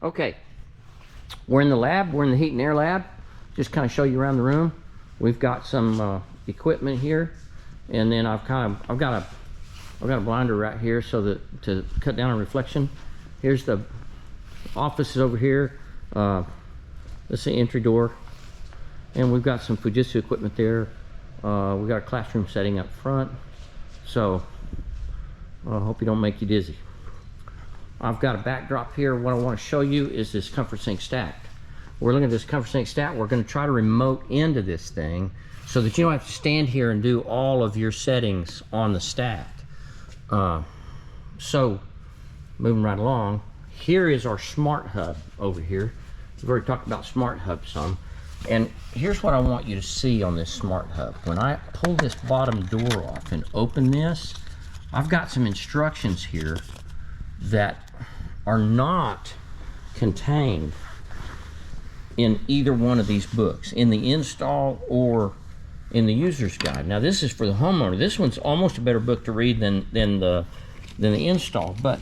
Okay, we're in the lab. We're in the heat and air lab. Just kind of show you around the room. We've got some equipment here, and then I've got a blinder right here so that to cut down on reflection. Here's the office is over here. That's the entry door, and we've got some Fujitsu equipment there. We've got a classroom setting up front, so I hope you don't make you dizzy. I've got a backdrop here. What I want to show you is this comfort sink stack. We're looking at this comfort sink stack. We're going to try to remote into this thing so that you don't have to stand here and do all of your settings on the stack. So moving right along, here is our smart hub over here. We've already talked about smart hub some, and here's what I want you to see on this smart hub. When I pull this bottom door off and open this, I've got some instructions here that are not contained in either one of these books, in the install or in the user's guide. Now this is for the homeowner. This one's almost a better book to read than the install, but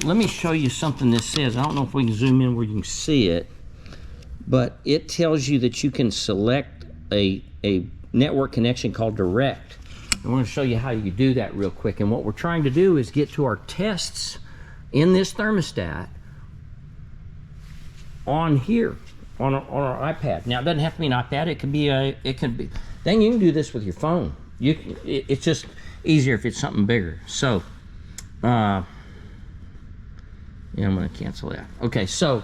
let me show you something this says. I don't know if we can zoom in where you can see it, but it tells you that you can select a network connection called direct. I'm going to show you how you do that real quick. And what we're trying to do is get to our tests in this thermostat on here, on our iPad. Now it doesn't have to be an iPad. It can be then you can do this with your phone. It's just easier if it's something bigger. So yeah, I'm going to cancel that. Okay, so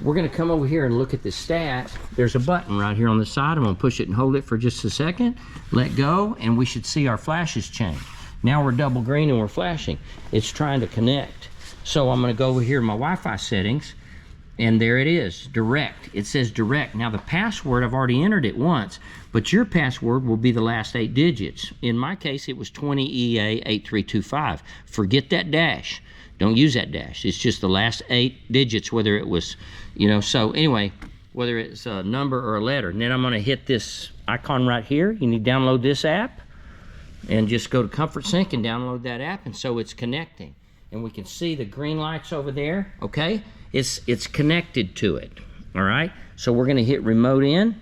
we're going to come over here and look at the stat. There's a button right here on the side. I'm going to push it and hold it for just a second, let go, and we should see our flashes change. Now we're double green and we're flashing. It's trying to connect. So I'm going to go over here to my Wi-Fi settings, and there it is, direct. It says direct. Now the password, I've already entered it once, but your password will be the last 8 digits. In my case, it was 20EA8325. Forget that dash. Don't use that dash. It's just the last 8 digits, whether it was, so anyway, whether it's a number or a letter. And then I'm going to hit this icon right here. You need to download this app and just go to Comfort Sync and download that app, and so it's connecting. And we can see the green lights over there, okay? It's connected to it, all right? So we're going to hit remote in.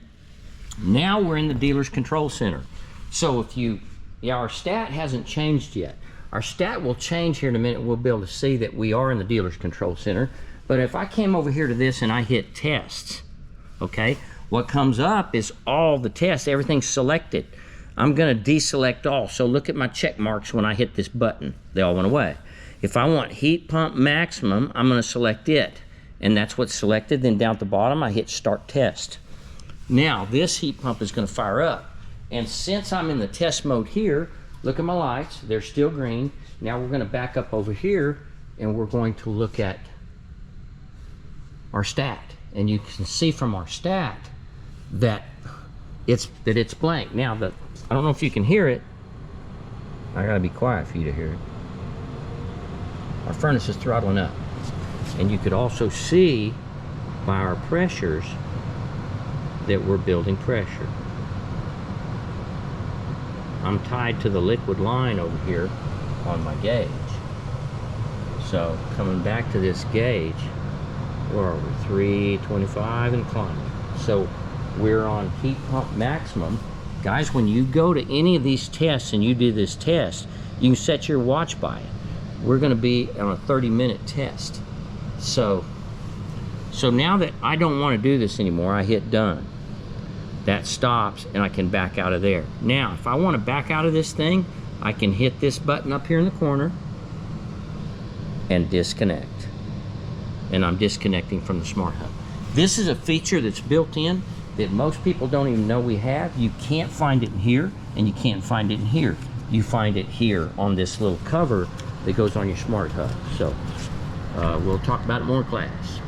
Now we're in the dealer's control center. So our stat hasn't changed yet. Our stat will change here in a minute. We'll be able to see that we are in the dealer's control center. But if I came over here to this and I hit tests, okay, what comes up is all the tests, everything's selected. I'm going to deselect all. So look at my check marks when I hit this button. They all went away. If I want heat pump maximum, I'm going to select it. And that's what's selected. Then down at the bottom, I hit start test. Now this heat pump is going to fire up. And since I'm in the test mode here, look at my lights, they're still green. Now we're going to back up over here and we're going to look at our stat. And you can see from our stat that it's blank. Now I don't know if you can hear it. I gotta be quiet for you to hear it. Our furnace is throttling up. And you could also see by our pressures that we're building pressure. I'm tied to the liquid line over here on my gauge. So coming back to this gauge, where are we? 325 and climbing. So we're on heat pump maximum. Guys, when you go to any of these tests and you do this test, you can set your watch by it. We're going to be on a 30-minute test. So now that I don't want to do this anymore, I hit done. That stops and I can back out of there. Now, if I want to back out of this thing, I can hit this button up here in the corner and disconnect. And I'm disconnecting from the Smart Hub. This is a feature that's built in that most people don't even know we have. You can't find it in here, and you can't find it in here. You find it here on this little cover that goes on your Smart Hub. So we'll talk about it more in class.